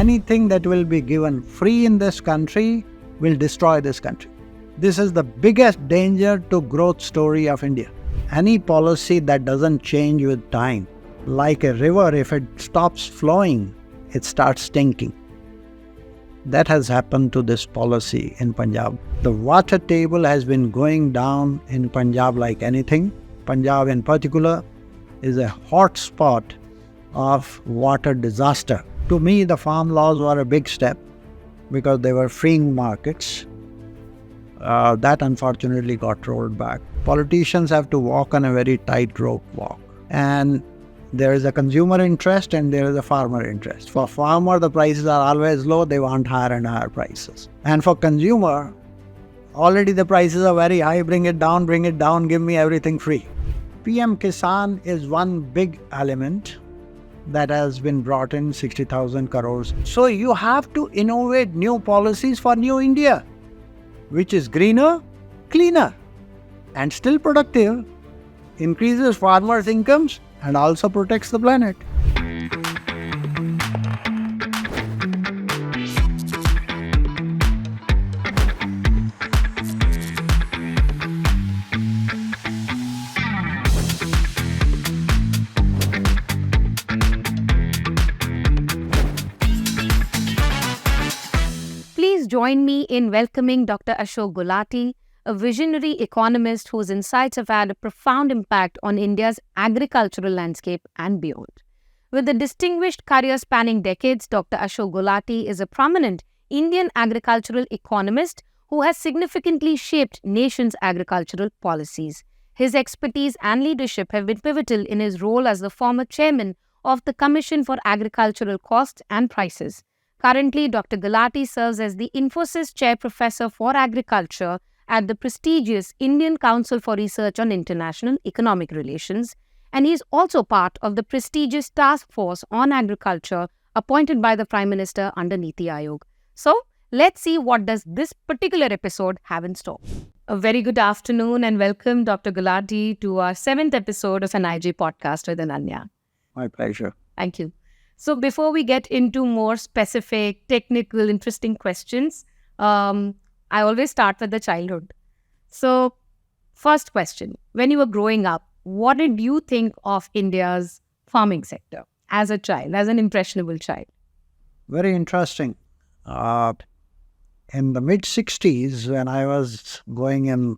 Anything that will be given free in this country will destroy this country. This is the biggest danger to growth story of India. Any policy that doesn't change with time, like a river, if it stops flowing, it starts stinking. That has happened to this policy in Punjab. The water table has been going down in Punjab like anything. Punjab in particular is a hot spot of water disaster. To me, the farm laws were a big step because they were freeing markets. That unfortunately got rolled back. Politicians have to walk on a very tightrope walk. And there is a consumer interest and there is a farmer interest. For farmer, the prices are always low. They want higher and higher prices. And for consumer, already the prices are very high. Bring it down, give me everything free. PM Kisan is one big element that has been brought in, 60,000 crores. So you have to innovate new policies for new India, which is greener, cleaner, and still productive, increases farmers' incomes, and also protects the planet. Please join me in welcoming Dr. Ashok Gulati, a visionary economist whose insights have had a profound impact on India's agricultural landscape and beyond. With a distinguished career spanning decades, Dr. Ashok Gulati is a prominent Indian agricultural economist who has significantly shaped nation's agricultural policies. His expertise and leadership have been pivotal in his role as the former chairman of the Commission for Agricultural Costs and Prices. Currently, Dr. Gulati serves as the Infosys Chair Professor for Agriculture at the prestigious Indian Council for Research on International Economic Relations, and he is also part of the prestigious Task Force on Agriculture appointed by the Prime Minister under Niti Aayog. So, let's see what does this particular episode have in store. A very good afternoon and welcome, Dr. Gulati, to our 7th episode of NIJPodcast with Ananya. My pleasure. Thank you. So, before we get into more specific, technical, interesting questions, I always start with the childhood. So, first question, when you were growing up, what did you think of India's farming sector as a child, as an impressionable child? Very interesting. In the mid-60s, when I was going in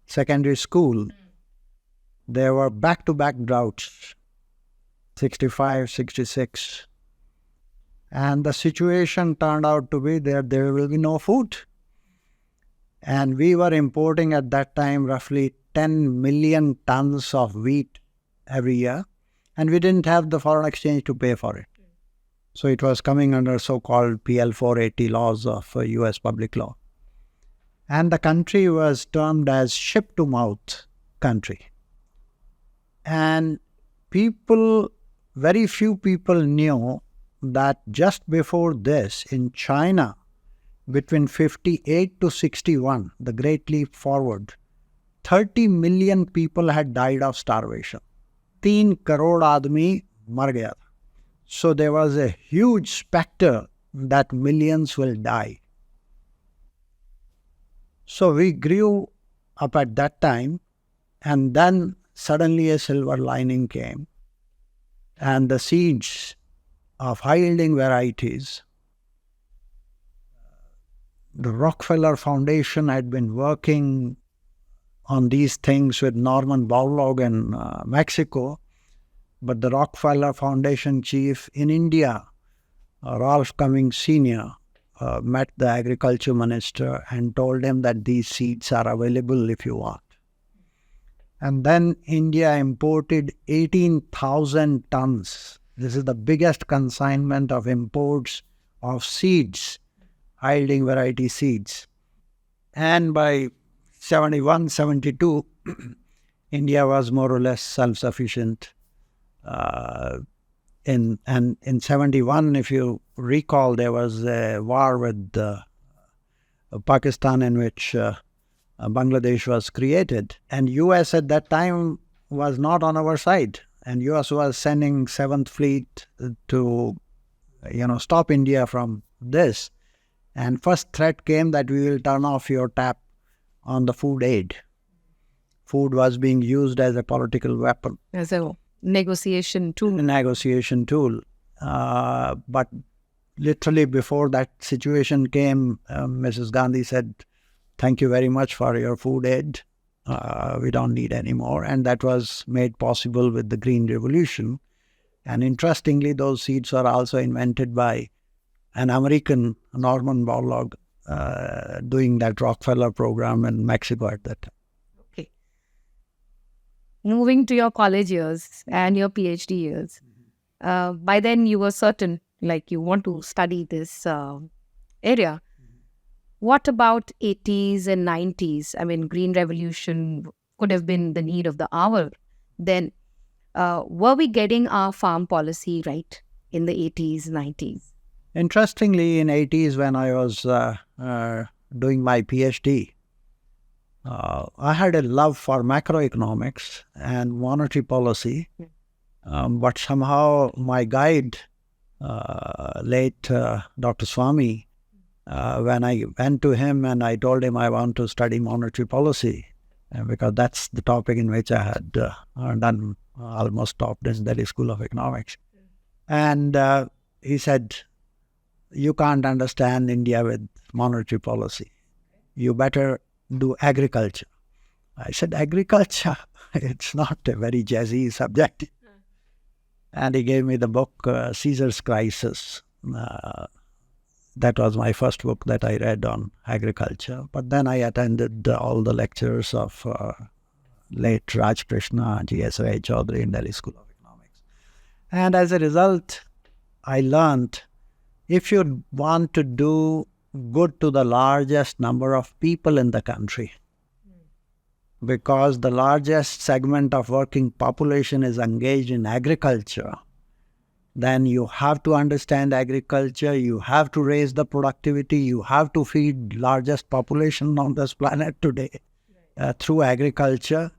secondary school, there were back-to-back droughts, 65, 66. And the situation turned out to be that there will be no food. And we were importing at that time roughly 10 million tons of wheat every year. And we didn't have the foreign exchange to pay for it. So it was coming under so-called PL 480 laws of US public law. And the country was termed as ship-to-mouth country. And very few people knew that just before this in China, between 58 to 61, the Great Leap Forward, 30 million people had died of starvation. 3 crore आदमी मर गया था. So there was a huge specter that millions will die. So we grew up at that time, and then suddenly a silver lining came. And the seeds of high-yielding varieties, the Rockefeller Foundation had been working on these things with Norman Borlaug in Mexico, but the Rockefeller Foundation chief in India, Ralph Cummings Sr., met the agriculture minister and told him that these seeds are available if you want. And then India imported 18,000 tons. This is the biggest consignment of imports of seeds, high-yielding variety seeds. And by 71, 72, India was more or less self-sufficient. In 71, if you recall, there was a war with Pakistan in which Bangladesh was created. And US at that time was not on our side. And US was sending 7th Fleet to stop India from this. And first threat came that we will turn off your tap on the food aid. Food was being used as a political weapon. As a negotiation tool. A negotiation tool. But literally before that situation came, Mrs. Gandhi said, "Thank you very much for your food aid. We don't need any more." And that was made possible with the Green Revolution. And interestingly, those seeds are also invented by an American, Norman Borlaug, doing that Rockefeller program in Mexico at that time. Okay. Moving to your college years and your PhD years, by then you were certain, like you want to study this area. What about 80s and 90s? I mean, Green Revolution could have been the need of the hour. Then, were we getting our farm policy right in the 80s, 90s? Interestingly, in 80s when I was doing my PhD, I had a love for macroeconomics and monetary policy, but somehow my guide, late Dr. Swami, when I went to him and I told him I want to study monetary policy, because that's the topic in which I had done almost topped in Delhi School of Economics. And he said, "You can't understand India with monetary policy. You better do agriculture." I said, "Agriculture? It's not a very jazzy subject." And he gave me the book, Caesar's Crisis. That was my first book that I read on agriculture. But then I attended all the lectures of late Raj Krishna, G.S. Ray Chaudhary in Delhi School of Economics. And as a result, I learned if you want to do good to the largest number of people in the country, because the largest segment of working population is engaged in agriculture, then you have to understand agriculture, you have to raise the productivity, you have to feed largest population on this planet today through agriculture.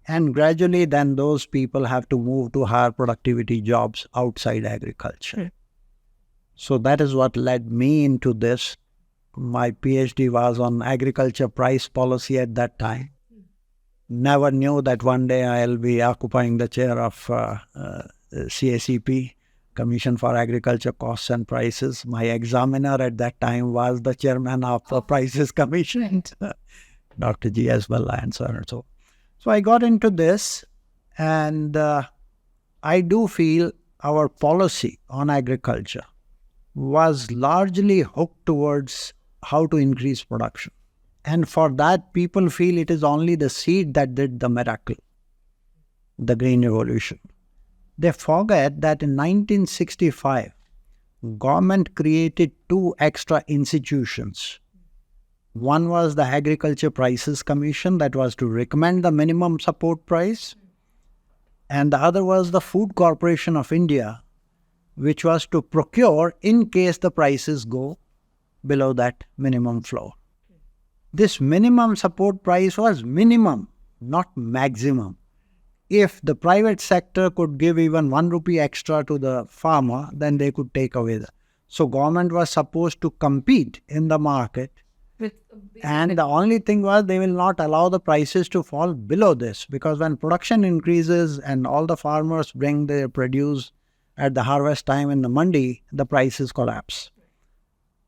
And gradually then those people have to move to higher productivity jobs outside agriculture. So that is what led me into this. My PhD was on agriculture price policy at that time. Never knew that one day I'll be occupying the chair of CACP, Commission for Agriculture Costs and Prices. My examiner at that time was the chairman of the Prices Commission, Dr. G.S. Balla, and so on and so on. So I got into this, and I do feel our policy on agriculture was largely hooked towards how to increase production. And for that, people feel it is only the seed that did the miracle, the Green Revolution. They forget that in 1965, government created 2 extra institutions. One was the Agriculture Prices Commission that was to recommend the minimum support price, and the other was the Food Corporation of India, which was to procure in case the prices go below that minimum floor. This minimum support price was minimum, not maximum. If the private sector could give even 1 rupee extra to the farmer, then they could take away that. So government was supposed to compete in the market, and the only thing was they will not allow the prices to fall below this, because when production increases and all the farmers bring their produce at the harvest time in the mandi, the prices collapse.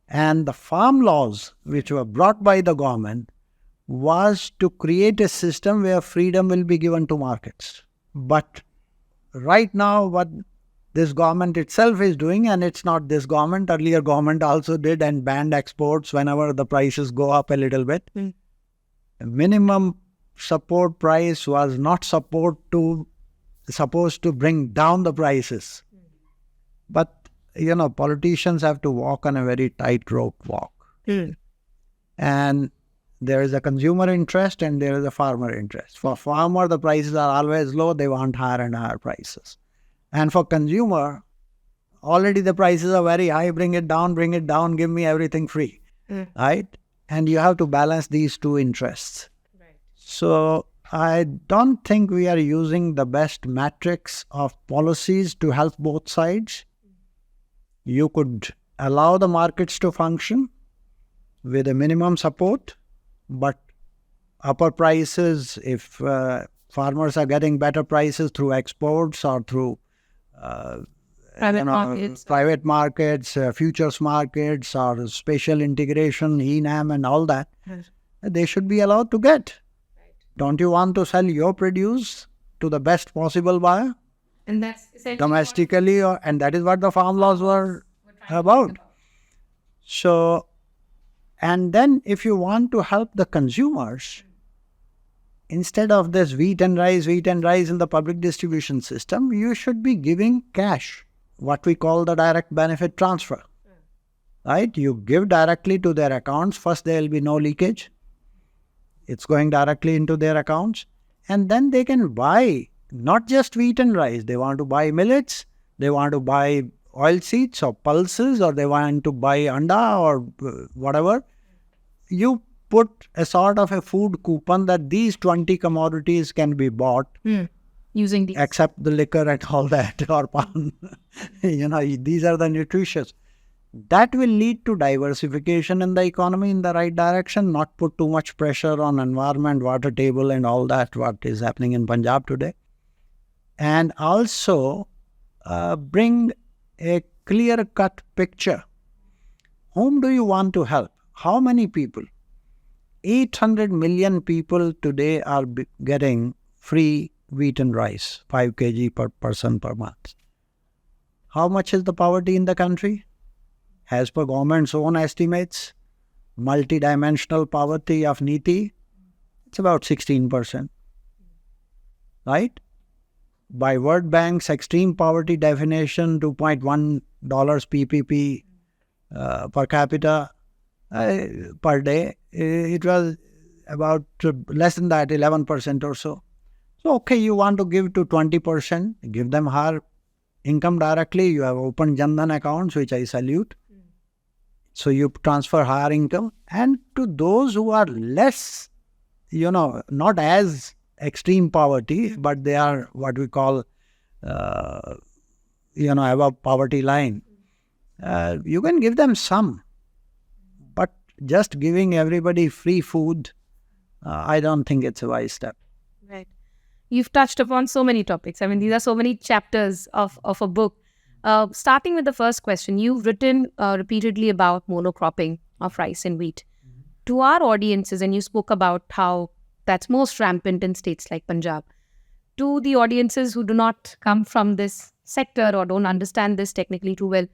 And the farm laws which were brought by the government was to create a system where freedom will be given to markets. But right now what this government itself is doing, and it's not this government, earlier government also did and banned exports whenever the prices go up a little bit. Minimum support price was not supposed to bring down the prices. But politicians have to walk on a very tightrope walk. And there is a consumer interest and there is a farmer interest. For farmer, the prices are always low. They want higher and higher prices. And for consumer, already the prices are very high. Bring it down, give me everything free. Right? And you have to balance these 2 interests. Right. So I don't think we are using the best metrics of policies to help both sides. You could allow the markets to function with a minimum support, but upper prices, if farmers are getting better prices through exports or through private markets, futures markets, or special integration, eNAM and all that, they should be allowed to get. Don't you want to sell your produce to the best possible buyer? And that's Domestically, and that is what the farm laws were about. So, and then if you want to help the consumers, instead of this wheat and rice in the public distribution system, you should be giving cash, what we call the direct benefit transfer. Right? You give directly to their accounts. First, there will be no leakage. It's going directly into their accounts. And then they can buy not just wheat and rice. They want to buy millets. They want to buy oilseeds or pulses, or they want to buy anda or whatever. You put a sort of a food coupon that these 20 commodities can be bought using these, except the liquor and all that, or pan. These are the nutritious. That will lead to diversification in the economy in the right direction, not put too much pressure on environment, water table and all that, what is happening in Punjab today. And also bring a clear-cut picture. Whom do you want to help? How many people? 800 million people today are getting free wheat and rice, 5 kg per person per month. How much is the poverty in the country? As per government's own estimates, multidimensional poverty of Niti, it's about 16%. Right? By World Bank's extreme poverty definition, $2.1 PPP per capita per day, it was about less than that, 11% or so. So, okay, you want to give to 20%, give them higher income directly. You have opened Jan Dhan accounts, which I salute. So you transfer higher income. And to those who are less, not as extreme poverty, but they are what we call, above poverty line, you can give them some. But just giving everybody free food, I don't think it's a wise step. Right. You've touched upon so many topics. I mean, these are so many chapters of a book. Starting with the first question, you've written repeatedly about monocropping of rice and wheat. To our audiences, and you spoke about how that's most rampant in states like Punjab. To the audiences who do not come from this sector or don't understand this technically too well,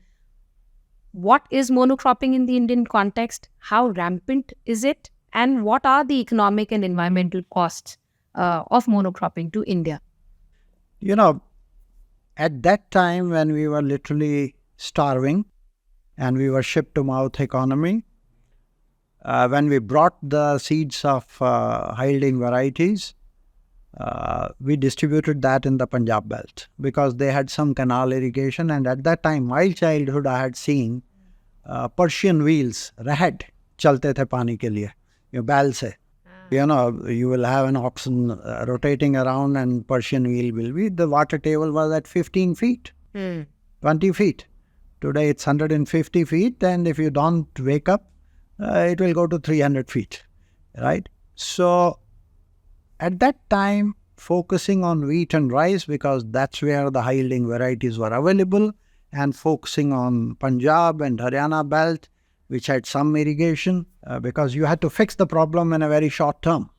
what is monocropping in the Indian context? How rampant is it? And what are the economic and environmental costs of monocropping to India? At that time when we were literally starving and we were ship-to-mouth economy, when we brought the seeds of high-yielding varieties, we distributed that in the Punjab belt because they had some canal irrigation. And at that time, my childhood, I had seen Persian wheels, rahat, chalte the pani ke liye, बैल से. You will have an oxen rotating around and Persian wheel will be. The water table was at 15 feet, 20 feet. Today it's 150 feet, and if you don't wake up, it will go to 300 feet, right? So at that time, focusing on wheat and rice because that's where the high-yielding varieties were available, and focusing on Punjab and Haryana belt, which had some irrigation, because you had to fix the problem in a very short term.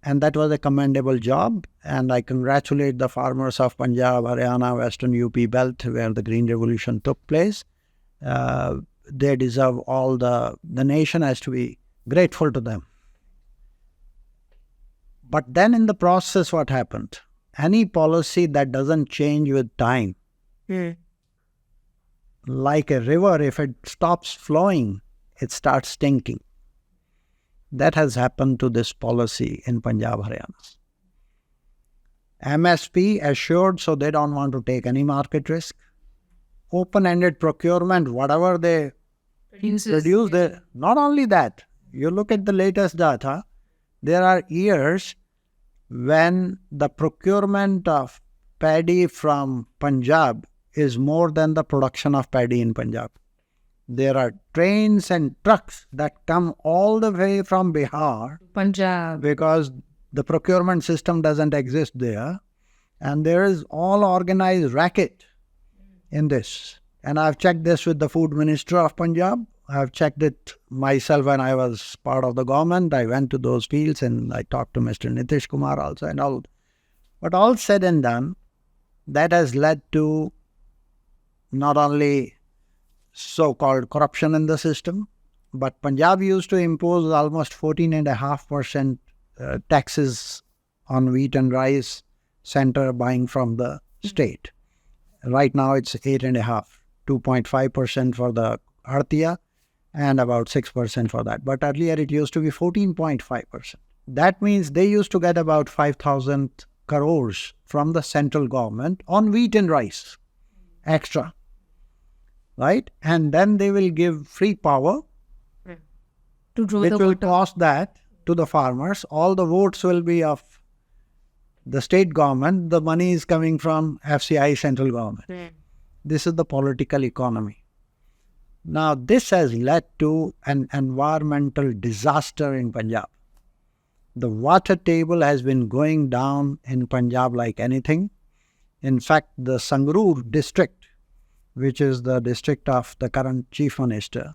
And that was a commendable job. And I congratulate the farmers of Punjab, Haryana, Western UP belt, where the Green Revolution took place. They deserve all the nation has to be grateful to them. But then in the process, what happened? Any policy that doesn't change with time, like a river, if it stops flowing, it starts stinking. That has happened to this policy in Punjab, Haryana. MSP assured, so they don't want to take any market risk. Open-ended procurement, whatever they produce, they, not only that, you look at the latest data, there are years when the procurement of paddy from Punjab is more than the production of paddy in Punjab. There are trains and trucks that come all the way from Bihar, Punjab, because the procurement system doesn't exist there. And there is all organized racket in this. And I've checked this with the food minister of Punjab. I've checked it myself when I was part of the government. I went to those fields and I talked to Mr. Nitish Kumar also and all. But all said and done, that has led to not only so-called corruption in the system, but Punjab used to impose almost 14.5% taxes on wheat and rice, center buying from the state. Right now it's 8.5%, 2.5% for the Artia and about 6% for that. But earlier it used to be 14.5%. That means they used to get about 5,000 crores from the central government on wheat and rice, extra. Right? And then they will give free power, to draw which the will water. cost that to the farmers. All the votes will be of the state government. The money is coming from FCI, central government. This is the political economy. Now, this has led to an environmental disaster in Punjab. The water table has been going down in Punjab like anything. In fact, the Sangrur district, which is the district of the current chief minister,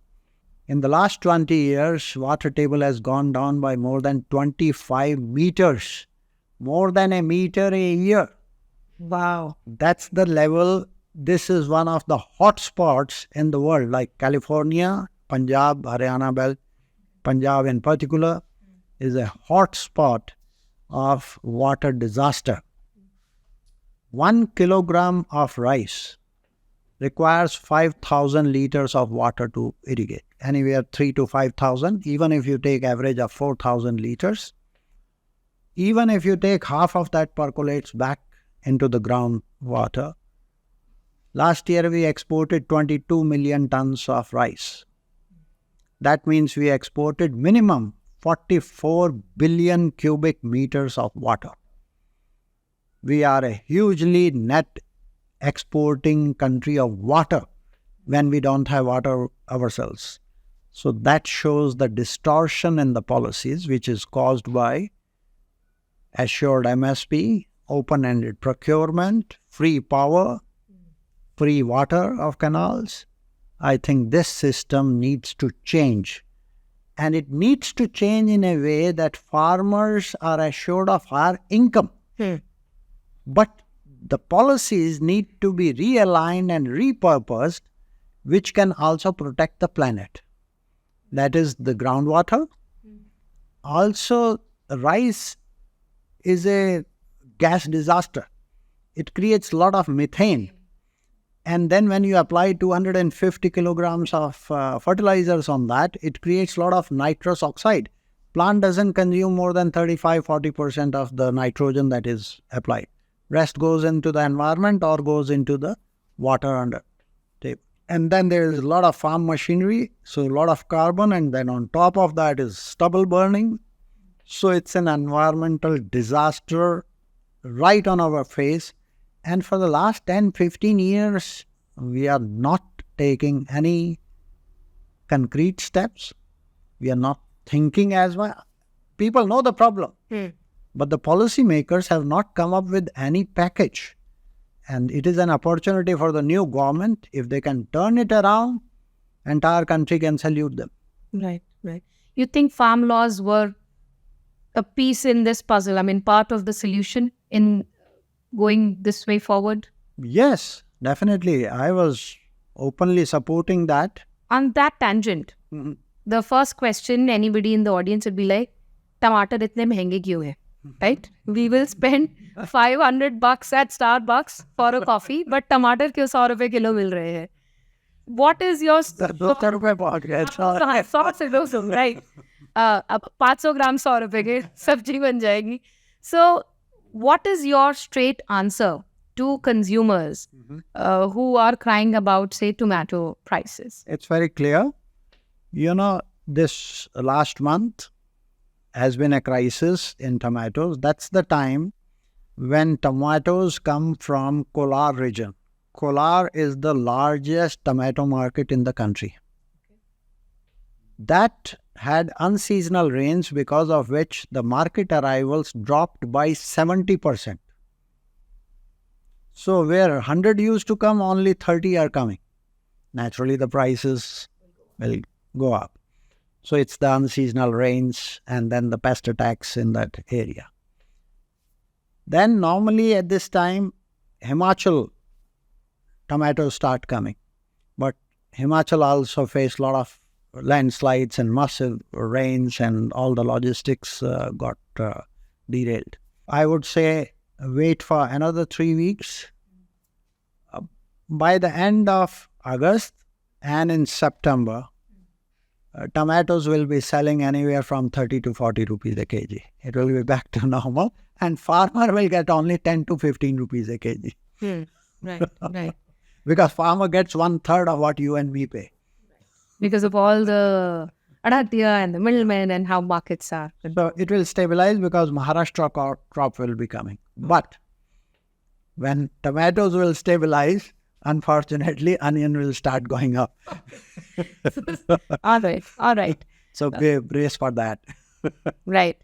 in the last 20 years, water table has gone down by more than 25 meters, more than a meter a year. Wow. That's the level. This is one of the hot spots in the world, like California, Punjab, Haryana belt. Punjab in particular is a hot spot of water disaster. 1 kilogram of rice requires 5,000 liters of water to irrigate, anywhere 3 to 5,000, even if you take average of 4,000 liters. Even if you take half of that percolates back into the groundwater. Last year we exported 22 million tons of rice. That means we exported minimum 44 billion cubic meters of water. We are a hugely net exporting country of water when we don't have water ourselves. So that shows the distortion in the policies, which is caused by assured MSP, open-ended procurement, free power, free water of canals. I think this system needs to change. And it needs to change in a way that farmers are assured of higher income. But the policies need to be realigned and repurposed, which can also protect the planet. That is the groundwater. Also, rice is a gas disaster. It creates a lot of methane. And then when you apply 250 kilograms of fertilizers on that, it creates a lot of nitrous oxide. Plant doesn't consume more than 35-40% of the nitrogen that is applied. Rest goes into the environment or goes into the water under table. And then there is a lot of farm machinery, so a lot of carbon, and then on top of that is stubble burning. So it's an environmental disaster right on our face. And for the last 10-15 years, we are not taking any concrete steps. We are not thinking as well. People know the problem, but the policymakers have not come up with any package. And it is an opportunity for the new government. If they can turn it around, entire country can salute them. Right. You think farm laws were a piece in this puzzle? I mean, part of the solution in going this way forward? Yes, definitely. I was openly supporting that. On that tangent, the first question anybody in the audience would be like, टमाटर इतने महंगे क्यों है? Right? We will spend $500 at Starbucks for a coffee, but टमाटर क्यों 100 रुपए kilo मिल रहे हैं? What is your... 200 रुपए पहुंच गए. 100 से 200, right? अब 500 ग्राम 100 रुपए के सब्जी बन जाएगी. So, what is your straight answer to consumers who are crying about, say, tomato prices? It's very clear. You know, this last month has been a crisis in tomatoes. That's the time when tomatoes come from Kolar region. Kolar is the largest tomato market in the country. That had unseasonal rains, because of which the market arrivals dropped by 70%. So where 100 used to come, only 30 are coming. Naturally, the prices will go up. So it's the unseasonal rains and then the pest attacks in that area. Then normally at this time, Himachal tomatoes start coming. But Himachal also faced a lot of landslides and massive rains, and all the logistics got derailed. I would say wait for another 3 weeks. By the end of August and in September, tomatoes will be selling anywhere from 30 to 40 rupees a kg. It will be back to normal, and farmer will get only 10 to 15 rupees a kg. Right. Because farmer gets 1/3 of what you and me pay. Because of all the adatya and the middlemen and how markets are. So it will stabilize because Maharashtra crop will be coming. But when tomatoes will stabilize, unfortunately, onion will start going up. All right. So be brace for that. Right.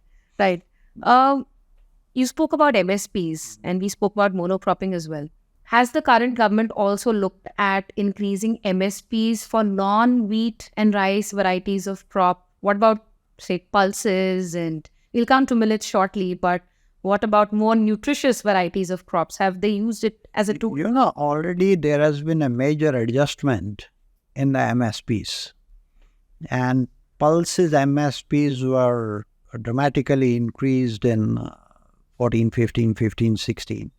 You spoke about MSPs and we spoke about monocropping as well. Has the current government also looked at increasing MSPs for non-wheat and rice varieties of crop? What about, say, pulses? And we'll come to millets shortly, but what about more nutritious varieties of crops? Have they used it as a tool? Already there has been a major adjustment in the MSPs. And pulses MSPs were dramatically increased in 14, 15, 16.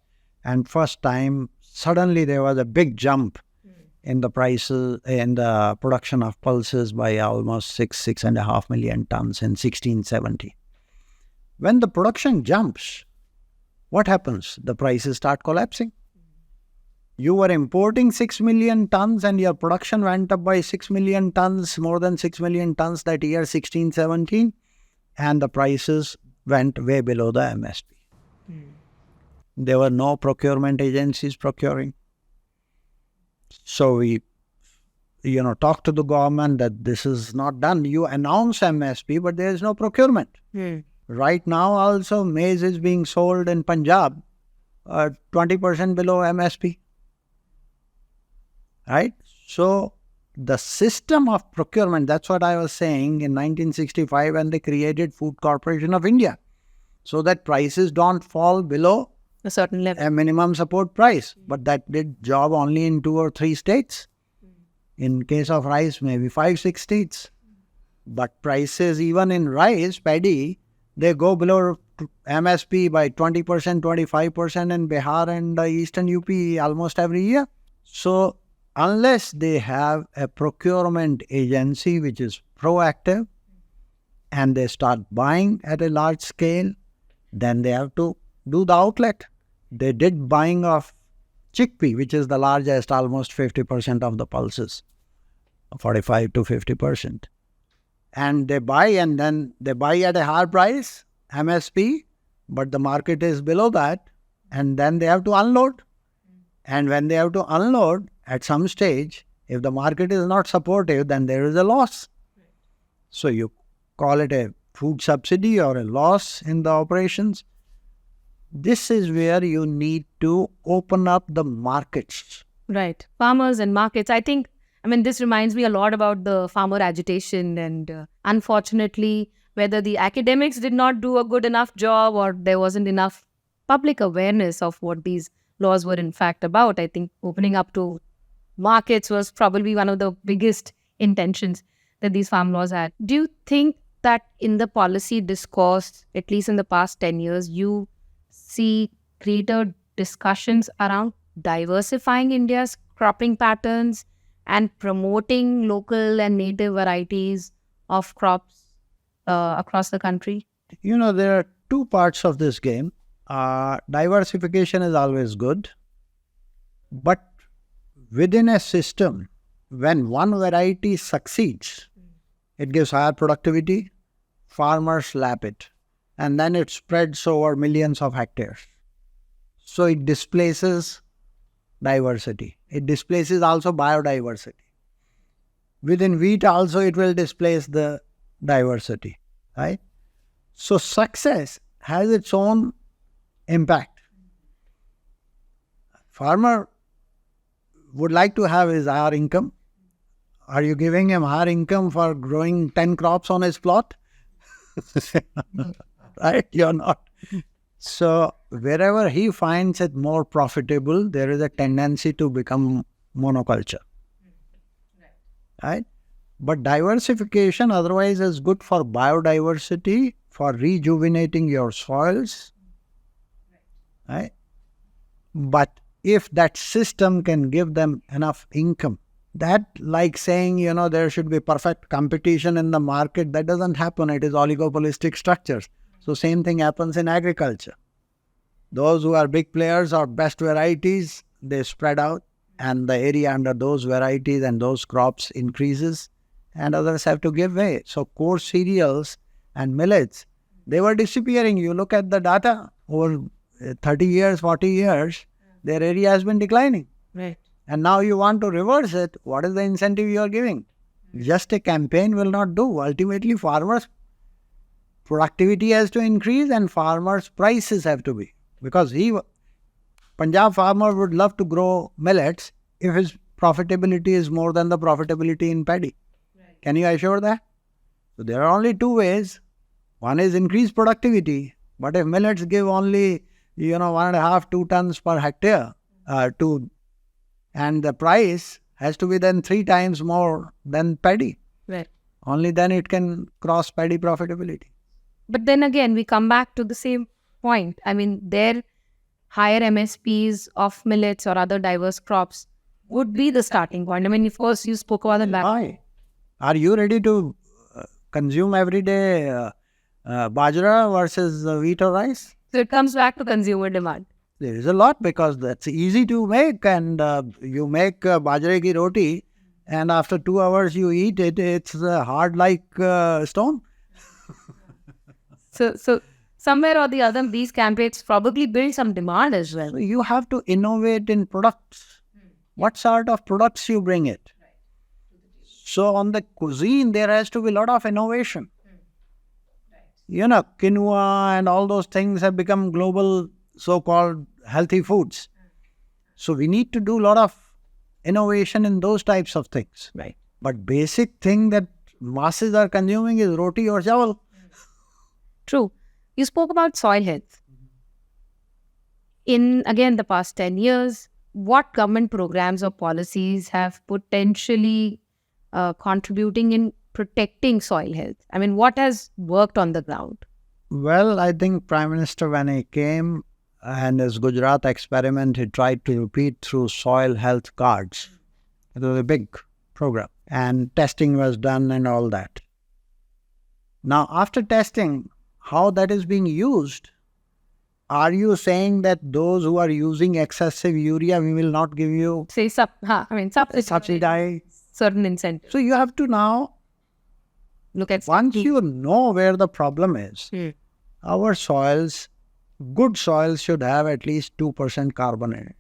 And first time, suddenly there was a big jump in the prices, in the production of pulses by almost 6.5 million tons in 16-17. When the production jumps, what happens? The prices start collapsing. You were importing 6 million tons and your production went up by 6 million tons, more than 6 million tons that year, 16-17, and the prices went way below the MSP. There were no procurement agencies procuring. So we, talked to the government that this is not done. You announce MSP, but there is no procurement. Right now also, maize is being sold in Punjab 20% below MSP. Right? So the system of procurement, that's what I was saying in 1965 when they created Food Corporation of India, so that prices don't fall below a certain level, a minimum support price. But that did job only in 2 or 3 states. In case of rice, maybe 5-6 states. But prices even in rice, paddy, they go below MSP by 20%, 25% in Bihar and Eastern UP almost every year. So unless they have a procurement agency which is proactive and they start buying at a large scale, then they have to do the outlet. They did buying of chickpea, which is the largest, almost 50% of the pulses, 45 to 50%. And they buy, and then they buy at a higher price, MSP, but the market is below that, and then they have to unload. And when they have to unload, at some stage, if the market is not supportive, then there is a loss. So you call it a food subsidy or a loss in the operations. This is where you need to open up the markets. Right. Farmers and markets. This reminds me a lot about the farmer agitation, and unfortunately, whether the academics did not do a good enough job or there wasn't enough public awareness of what these laws were in fact about. I think opening up to markets was probably one of the biggest intentions that these farm laws had. Do you think that in the policy discourse, at least in the past 10 years, you see greater discussions around diversifying India's cropping patterns and promoting local and native varieties of crops across the country? There are 2 parts of this game. Diversification is always good, but within a system, when one variety succeeds, it gives higher productivity, farmers lap it, and then it spreads over millions of hectares. So it displaces diversity. it displaces also biodiversity. Within wheat also it will displace the diversity, right? So success has its own impact. Farmer would like to have his higher income. Are you giving him higher income for growing 10 crops on his plot? Right? You're not. So wherever he finds it more profitable, there is a tendency to become monoculture. Right? But diversification otherwise is good for biodiversity, for rejuvenating your soils. Right? But if that system can give them enough income, that like saying, there should be perfect competition in the market, that doesn't happen. It is oligopolistic structures. So same thing happens in agriculture. Those who are big players or best varieties, they spread out and the area under those varieties and those crops increases and others have to give way. So coarse cereals and millets, they were disappearing. You look at the data over 30 years, 40 years, their area has been declining. Right. And now you want to reverse it. What is the incentive you are giving? Just a campaign will not do. Ultimately, farmers' productivity has to increase and farmers' prices have to be. Because Punjab farmer would love to grow millets if his profitability is more than the profitability in paddy. Right. Can you assure that? So there are only two ways. One is increased productivity. But if millets give only 1.5, 2 tons per hectare, and the price has to be then 3 times more than paddy. Right. Only then it can cross paddy profitability. But then again, we come back to the same point. I mean, their higher MSPs of millets or other diverse crops would be the starting point. I mean, of course, you spoke about the back. Why? Are you ready to consume every day bajra versus wheat or rice? So it comes back to consumer demand. There is a lot because that's easy to make and you make bajre ki roti and after 2 hours you eat it, it's hard like stone. So somewhere or the other, these campaigns probably build some demand as well. You have to innovate in products. What sort of products you bring it? So on the cuisine, there has to be a lot of innovation. Quinoa and all those things have become global so-called healthy foods. So we need to do a lot of innovation in those types of things. Right. But basic thing that masses are consuming is roti or chawal. True. You spoke about soil health. In, again, the past 10 years, what government programs or policies have potentially contributing in protecting soil health? I mean, what has worked on the ground? Well, I think Prime Minister, when he came and his Gujarat experiment, he tried to repeat through soil health cards. It was a big program and testing was done and all that. Now, after testing, how that is being used, are you saying that those who are using excessive urea, we will not give you subsidize certain incentives? So you have to now look at once you know where the problem is, our soils, good soils should have at least 2% carbon in it.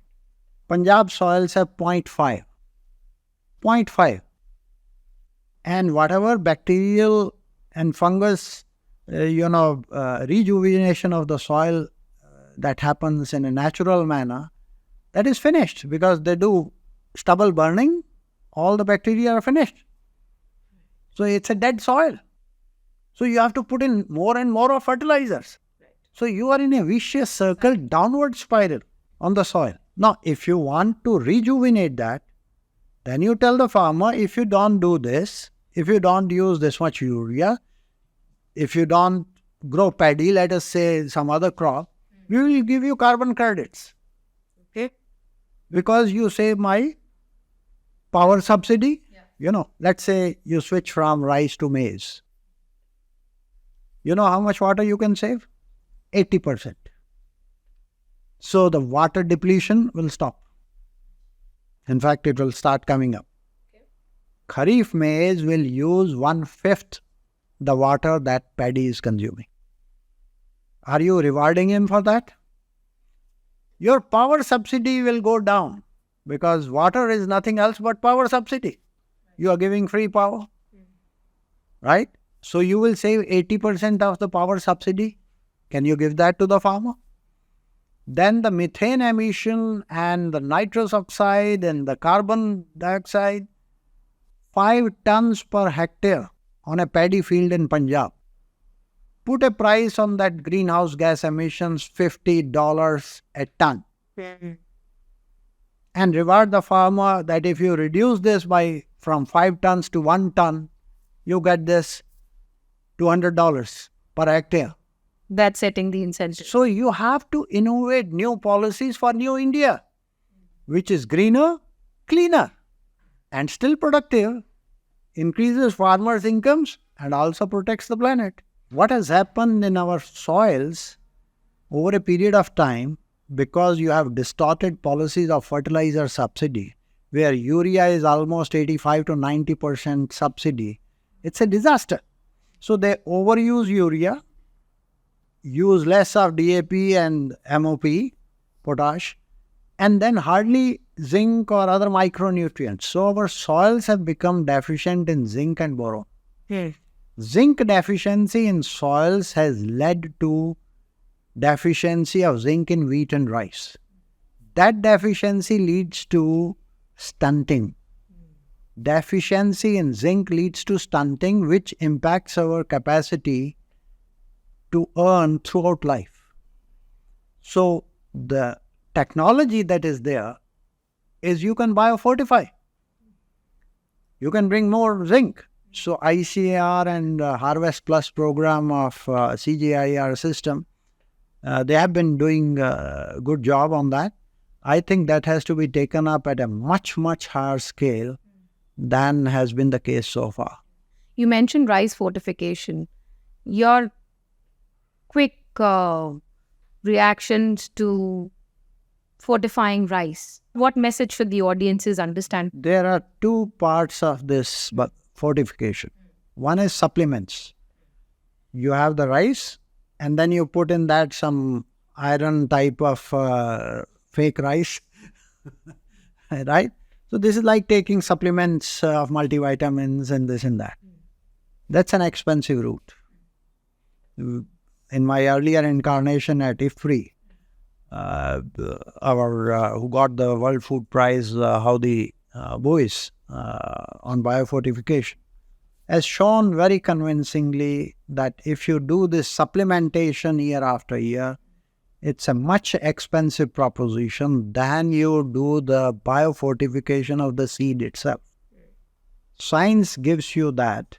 Punjab soils have 0.5. 0.5. And whatever bacterial and fungus, rejuvenation of the soil that happens in a natural manner, that is finished because they do stubble burning, all the bacteria are finished. So it's a dead soil. So you have to put in more and more of fertilizers. So you are in a vicious circle, downward spiral on the soil. Now, if you want to rejuvenate that, then you tell the farmer, if you don't do this, if you don't use this much urea, if you don't grow paddy, let us say some other crop, we will give you carbon credits. Okay. Because you save my power subsidy. Let's say you switch from rice to maize. You know how much water you can save? 80%. So the water depletion will stop. In fact, it will start coming up. Okay. Kharif maize will use 1/5 the water that paddy is consuming. Are you rewarding him for that? Your power subsidy will go down because water is nothing else but power subsidy. You are giving free power, right? So you will save 80% of the power subsidy. Can you give that to the farmer? Then the methane emission and the nitrous oxide and the carbon dioxide, 5 tons per hectare on a paddy field in Punjab. Put a price on that greenhouse gas emissions, $50 a ton. And reward the farmer that if you reduce this from 5 tons to 1 ton, you get this $200 per hectare. That's setting the incentive. So you have to innovate new policies for new India, which is greener, cleaner, and still productive, increases farmers' incomes, and also protects the planet. What has happened in our soils over a period of time, because you have distorted policies of fertilizer subsidy, where urea is almost 85 to 90% subsidy, it's a disaster. So they overuse urea, use less of DAP and MOP, potash, and then hardly zinc or other micronutrients. So our soils have become deficient in zinc and boron. Zinc deficiency in soils has led to deficiency of zinc in wheat and rice. That deficiency leads to stunting. Deficiency in zinc leads to stunting, which impacts our capacity to earn throughout life. So the technology that is there is you can biofortify. You can bring more zinc. So ICRIER and Harvest Plus program of CGIER system, they have been doing a good job on that. I think that has to be taken up at a much, much higher scale than has been the case so far. You mentioned rice fortification. Your quick reactions to fortifying rice. What message should the audiences understand? There are 2 parts of this fortification. One is supplements. You have the rice and then you put in that some iron type of fake rice, right? So this is like taking supplements of multivitamins and this and that. That's an expensive route. In my earlier incarnation at IFPRI, who got the World Food Prize, Howdy Boyce, on biofortification, has shown very convincingly that if you do this supplementation year after year, it's a much expensive proposition than you do the biofortification of the seed itself. Science gives you that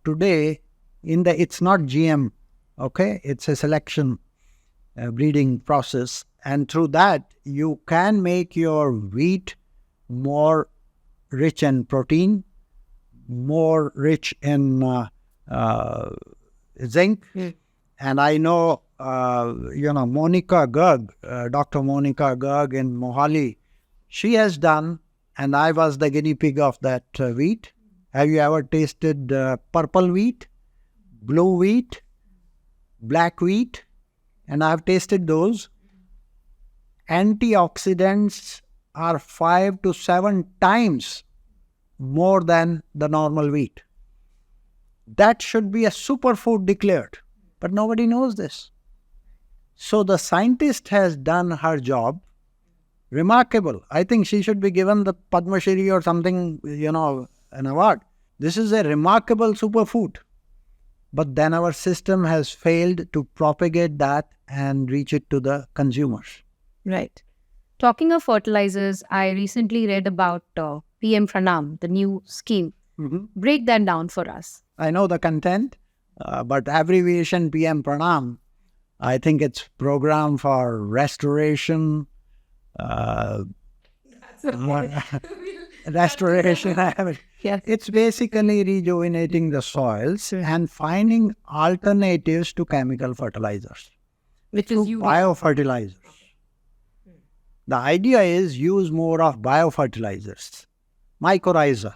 today it's not GM, okay? It's a selection breeding process, and through that you can make your wheat more rich in protein, more rich in zinc. And I know, Monica Garg, Dr. Monica Garg in Mohali, she has done, and I was the guinea pig of that wheat. Have you ever tasted purple wheat, blue wheat, black wheat? And I have tasted those. Antioxidants are 5 to 7 times more than the normal wheat. That should be a superfood declared, but nobody knows this. So the scientist has done her job. Remarkable. I think she should be given the Padma Shri or something, an award. This is a remarkable superfood. But then our system has failed to propagate that and reach it to the consumers. Right. Talking of fertilizers, I recently read about PM PRANAM, the new scheme. Break that down for us. I know the content, but abbreviation PM PRANAM, I think it's program for restoration. Restoration. Yes. It's basically rejuvenating the soils and finding alternatives to chemical fertilizers, Which is biofertilizers. The idea is use more of biofertilizers. Mycorrhiza.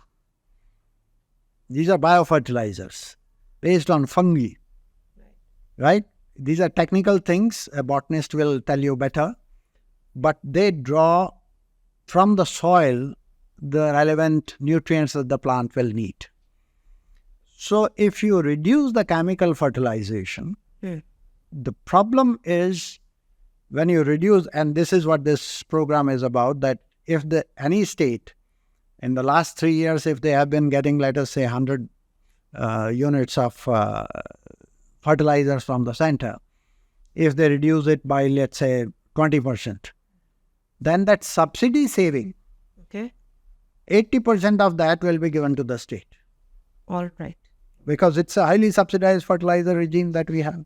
These are biofertilizers based on fungi. Right? These are technical things. A botanist will tell you better. But they draw from the soil the relevant nutrients that the plant will need. So if you reduce the chemical fertilization, the problem is when you reduce, and this is what this program is about, that if any state in the last 3 years, if they have been getting, let us say, 100 units of fertilizers from the center, if they reduce it by, let's say, 20%, then that subsidy saving, 80% of that will be given to the state. All right. Because it's a highly subsidized fertilizer regime that we have.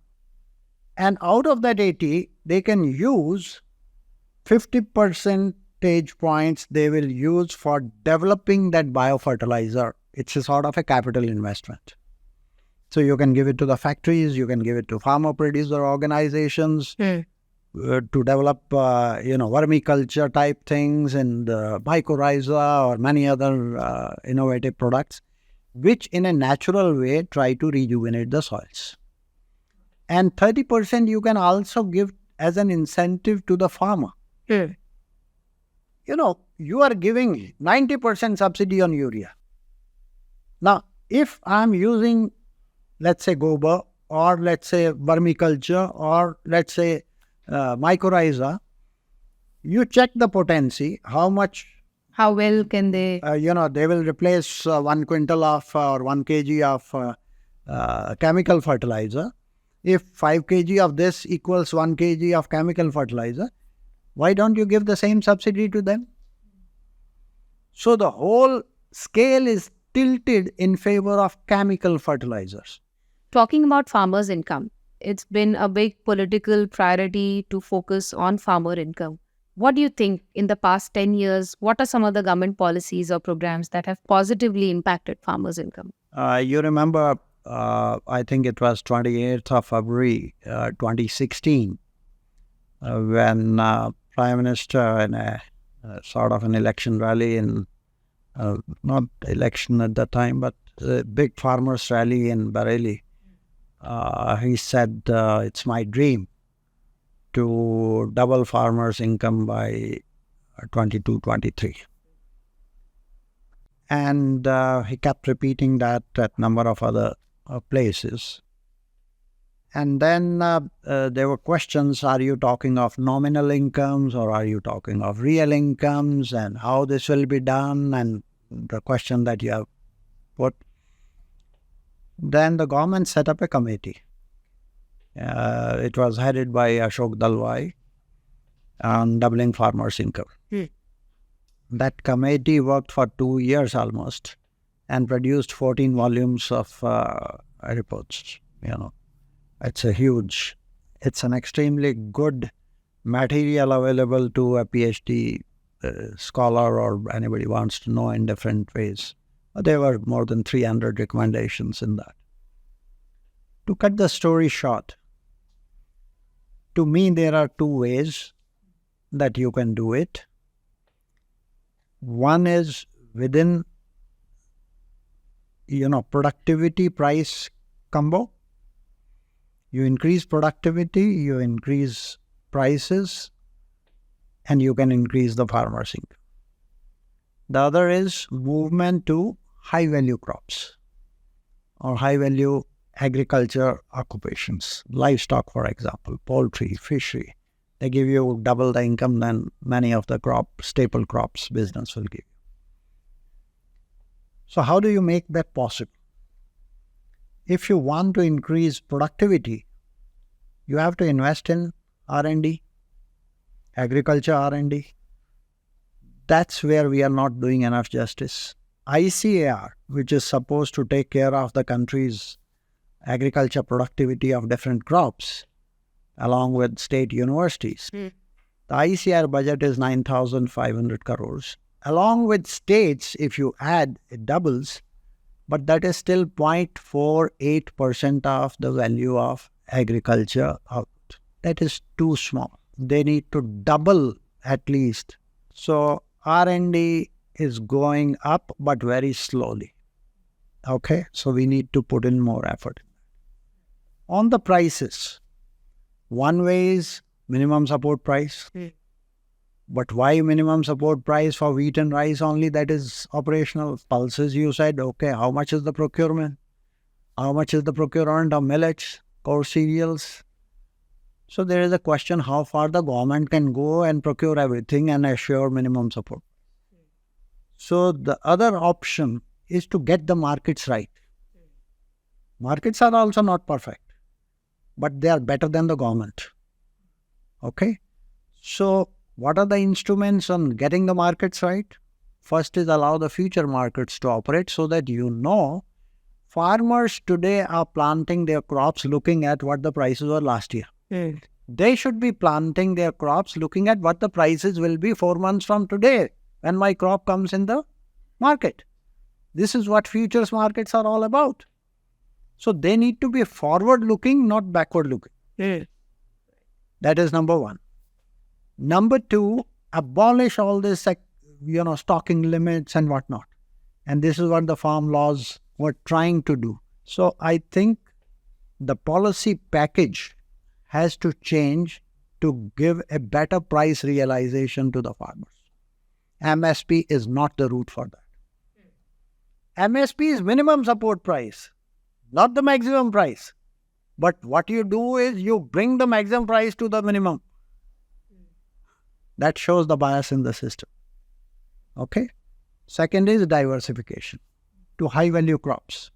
And out of that 80, they can use 50 percentage points they will use for developing that biofertilizer. It's a sort of a capital investment. So you can give it to the factories, you can give it to farmer producer organizations to develop, vermiculture type things and mycorrhiza or many other innovative products, which in a natural way try to rejuvenate the soils. And 30% you can also give as an incentive to the farmer. You are giving 90% subsidy on urea. Now, if I'm using, let's say, gobar, or let's say vermiculture, or let's say mycorrhiza, you check the potency, how well can they... they will replace 1 quintal of or 1 kg of chemical fertilizer. If 5 kg of this equals 1 kg of chemical fertilizer, why don't you give the same subsidy to them? So the whole scale is tilted in favor of chemical fertilizers. Talking about farmers' income, it's been a big political priority to focus on farmer income. What do you think in the past 10 years, what are some of the government policies or programs that have positively impacted farmers' income? You remember, I think it was 28th of February 2016, when Prime Minister in a sort of an election rally not election at that time, but a big farmers rally in Bareilly, he said, it's my dream to double farmers' income by 22-23. And he kept repeating that at number of other places. And then there were questions, are you talking of nominal incomes or are you talking of real incomes, and how this will be done, and the question that you have put. Then the government set up a committee. It was headed by Ashok Gulati on doubling farmers' income. That committee worked for 2 years almost and produced 14 volumes of reports. It's an extremely good material available to a PhD scholar or anybody wants to know in different ways. There were more than 300 recommendations in that. To cut the story short, to me there are 2 ways that you can do it. One is within, productivity price combo. You increase productivity, you increase prices, and you can increase the farmer's income. The other is movement to high-value crops or high-value agriculture occupations, livestock, for example, poultry, fishery. They give you double the income than many of the staple crops business will give you. So how do you make that possible? If you want to increase productivity, you have to invest in R&D, agriculture R&D. That's where we are not doing enough justice. ICRIER, which is supposed to take care of the country's agriculture productivity of different crops, along with state universities. The ICRIER budget is 9,500 crores. Along with states, if you add, it doubles, but that is still 0.48% of the value of agriculture output. That is too small. They need to double at least. So R&D is going up, but very slowly. Okay, so we need to put in more effort. On the prices, one way is minimum support price. But why minimum support price for wheat and rice only? That is operational. Pulses, you said, okay, how much is the procurement? How much is the procurement of millets, coarse cereals? So there is a question how far the government can go and procure everything and assure minimum support. So the other option is to get the markets right. Markets are also not perfect, but they are better than the government. Okay? So what are the instruments on getting the markets right? First is allow the future markets to operate so that farmers today are planting their crops looking at what the prices were last year. They should be planting their crops looking at what the prices will be 4 months from today when my crop comes in the market. This is what futures markets are all about. So they need to be forward-looking, not backward-looking. That is number one. Number two, abolish all this, stocking limits and whatnot. And this is what the farm laws were trying to do. So I think the policy package has to change to give a better price realization to the farmers. MSP is not the route for that. MSP is minimum support price, not the maximum price. But what you do is you bring the maximum price to the minimum. That shows the bias in the system. Okay? Second is diversification to high-value crops.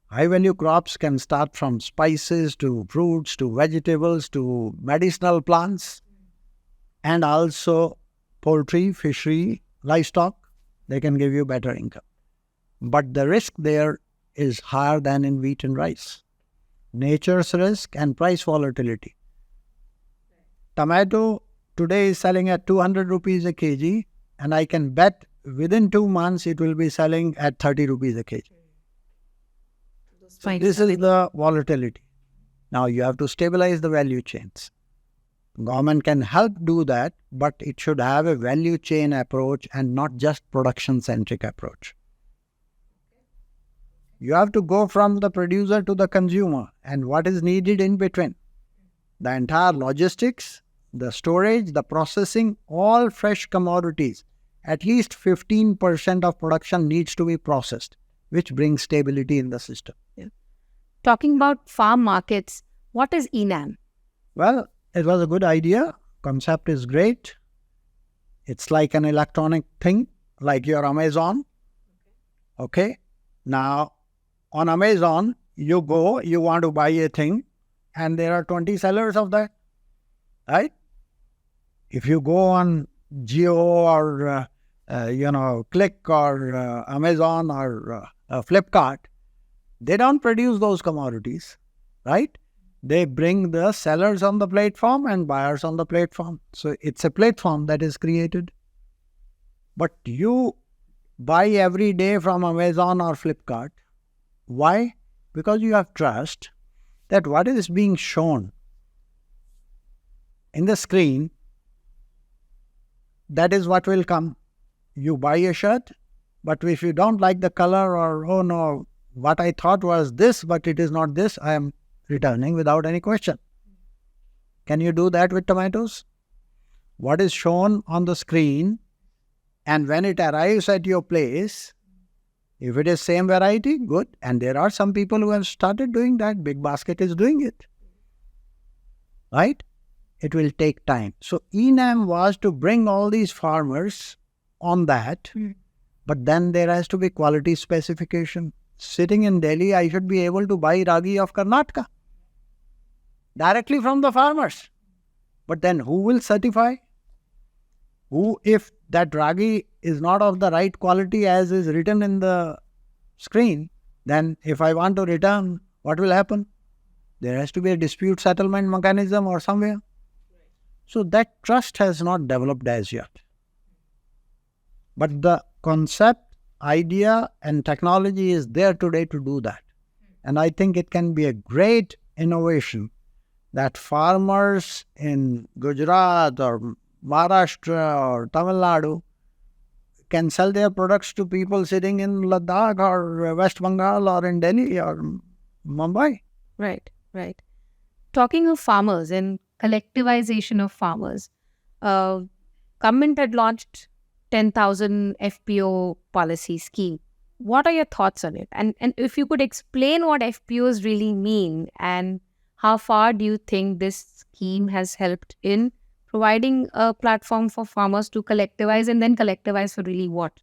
High-value crops can start from spices to fruits to vegetables to medicinal plants and also poultry, fishery, livestock. They can give you better income. But the risk there is higher than in wheat and rice. Nature's risk and price volatility. Tomato today is selling at 200 rupees a kg, and I can bet within 2 months it will be selling at 30 rupees a kg. So this is the volatility. Now you have to stabilize the value chains. Government can help do that, but it should have a value chain approach and not just production-centric approach. You have to go from the producer to the consumer and what is needed in between. The entire logistics, the storage, the processing, all fresh commodities. At least 15% of production needs to be processed, which brings stability in the system. Talking about farm markets, what is eNAM? Well, it was a good idea. Concept is great. It's like an electronic thing, like your Amazon. Okay. Now, on Amazon, you go, you want to buy a thing, and there are 20 sellers of that. Right? If you go on Jio or, Click or Amazon or Flipkart, they don't produce those commodities, right? They bring the sellers on the platform and buyers on the platform. So it's a platform that is created. But you buy every day from Amazon or Flipkart. Why? Because you have trust that what is being shown in the screen, that is what will come. You buy a shirt, but if you don't like the color or, oh no, what I thought was this, but it is not this, I am returning without any question. Can you do that with tomatoes? What is shown on the screen, and when it arrives at your place, if it is same variety, good. And there are some people who have started doing that. Big Basket is doing it. Right? It will take time. So eNAM was to bring all these farmers on that, but then there has to be quality specification. Sitting in Delhi, I should be able to buy ragi of Karnataka directly from the farmers. But then who will certify? Who, if that ragi is not of the right quality as is written in the screen, then if I want to return, what will happen? There has to be a dispute settlement mechanism or somewhere. So that trust has not developed as yet. But the concept, idea and technology is there today to do that. And I think it can be a great innovation that farmers in Gujarat or Maharashtra or Tamil Nadu can sell their products to people sitting in Ladakh or West Bengal or in Delhi or Mumbai. Right, right. Talking of farmers and collectivization of farmers, government had launched 10,000 FPO policy scheme. What are your thoughts on it? And if you could explain what FPOs really mean and how far do you think this scheme has helped in providing a platform for farmers to collectivize, and then collectivize for really what?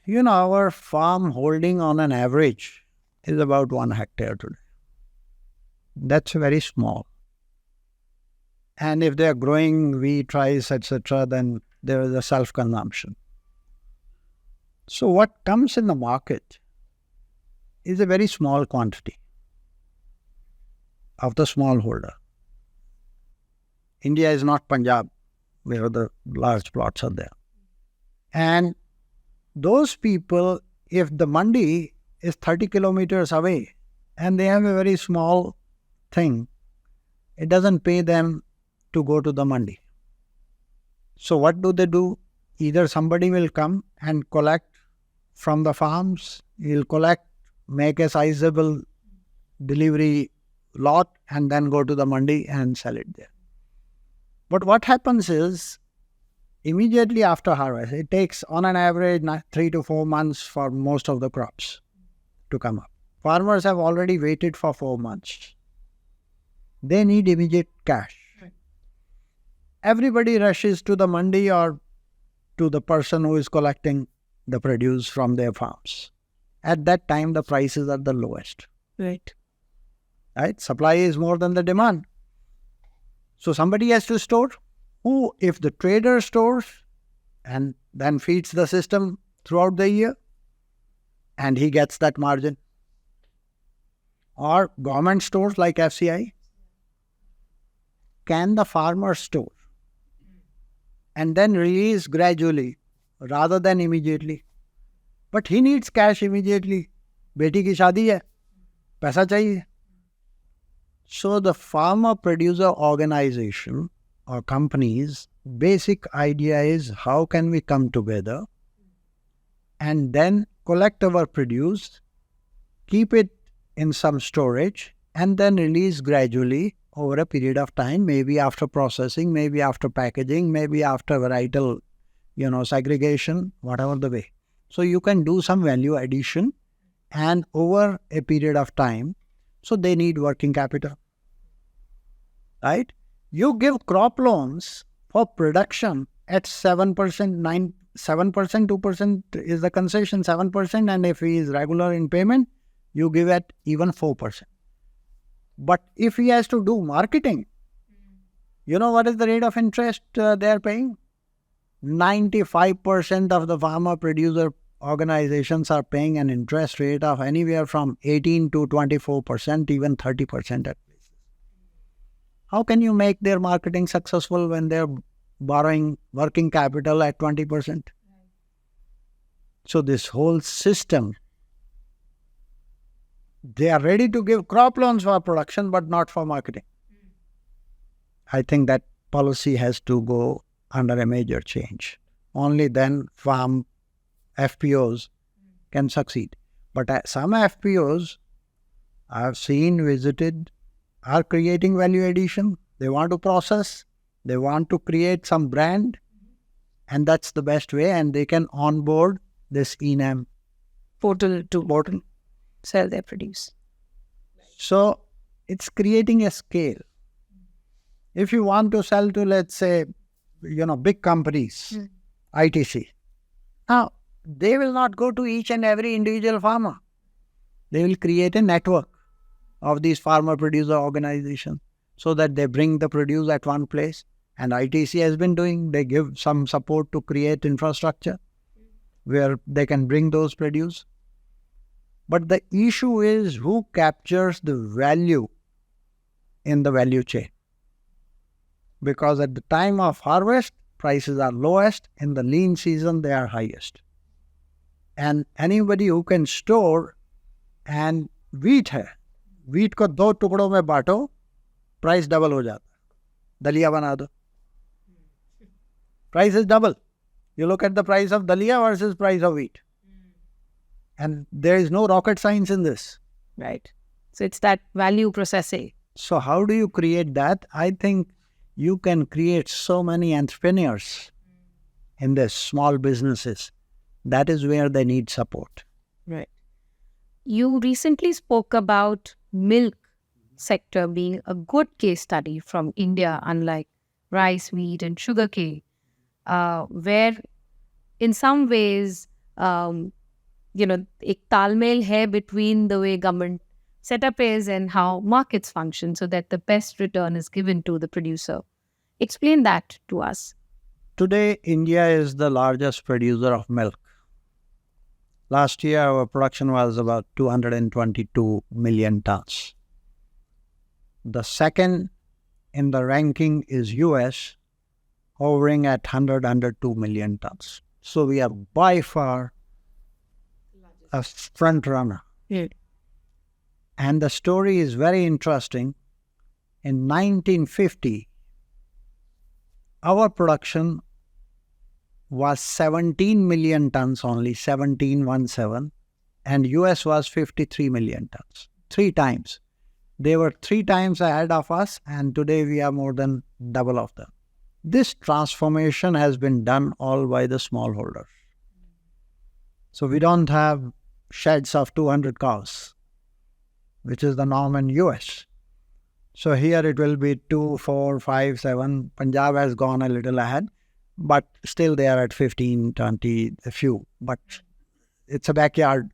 Our farm holding on an average is about 1 hectare today. That's very small. And if they are growing wheat, rice, etc., then there is a self-consumption. So what comes in the market is a very small quantity of the smallholder. India is not Punjab, where the large plots are there. And those people, if the mandi is 30 kilometers away and they have a very small thing, it doesn't pay them to go to the mandi. So what do? Either somebody will come and collect from the farms, he'll collect, make a sizable delivery lot and then go to the mandi and sell it there. But what happens is, immediately after harvest, it takes on an average 3 to 4 months for most of the crops to come up. Farmers have already waited for 4 months. They need immediate cash. Right. Everybody rushes to the mandi or to the person who is collecting the produce from their farms. At that time, the prices are the lowest. Right. Supply is more than the demand. So somebody has to store. Who, if the trader stores and then feeds the system throughout the year, and he gets that margin. Or government stores like FCI. Can the farmer store and then release gradually rather than immediately? But he needs cash immediately. Beti ki shaadi hai, paisa chahiye. So the farmer producer organization or companies, basic idea is how can we come together and then collect our produce, keep it in some storage and then release gradually over a period of time, maybe after processing, maybe after packaging, maybe after varietal, segregation, whatever the way. So you can do some value addition and over a period of time. So they need working capital. Right? You give crop loans for production at 7%, 7%, 2% is the concession, 7%, and if he is regular in payment, you give at even 4%. But if he has to do marketing, you know what is the rate of interest they are paying? 95% of the farmer producer organizations are paying an interest rate of anywhere from 18 to 24%, even 30% at places. How can you make their marketing successful when they're borrowing working capital at 20%? So this whole system, they are ready to give crop loans for production but not for marketing. I think that policy has to go under a major change. Only then farm FPOs can succeed. But some FPOs I have seen, visited, are creating value addition. They want to process, they want to create some brand, and that's the best way, and they can onboard this eNAM portal to portal. Sell their produce. So it's creating a scale. If you want to sell to, let's say, big companies, ITC, now they will not go to each and every individual farmer. They will create a network of these farmer producer organizations so that they bring the produce at one place. And ITC has been doing, they give some support to create infrastructure where they can bring those produce. But the issue is who captures the value in the value chain. Because at the time of harvest, prices are lowest. In the lean season, they are highest. And anybody who can store, and wheat है, wheat को 2 टुकड़ों में बांटो, price double हो जाता, दलिया बना दो. Price is double. You look at the price of dalia versus price of wheat. And there is no rocket science in this. Right. So it's that value processing. So how do you create that? I think you can create so many entrepreneurs in their small businesses. That is where they need support. Right. You recently spoke about milk sector being a good case study from India, unlike rice, wheat, and sugarcane, where in some ways, एक तालमेल है between the way government setup is and how markets function so that the best return is given to the producer. Explain that to us. Today, India is the largest producer of milk. Last year, our production was about 222 million tons. The second in the ranking is US, hovering at 102 million tons. So we are by far a front runner. Yeah. And the story is very interesting. In 1950, our production was 17 million tons only, 1717, and US was 53 million tons. 3 times. They were 3 times ahead of us, and today we are more than double of them. This transformation has been done all by the smallholders. So we don't have sheds of 200 cows, which is the norm in US. So here it will be 2, 4, 5, 7. Punjab has gone a little ahead, but still they are at 15, 20, a few. But it's a backyard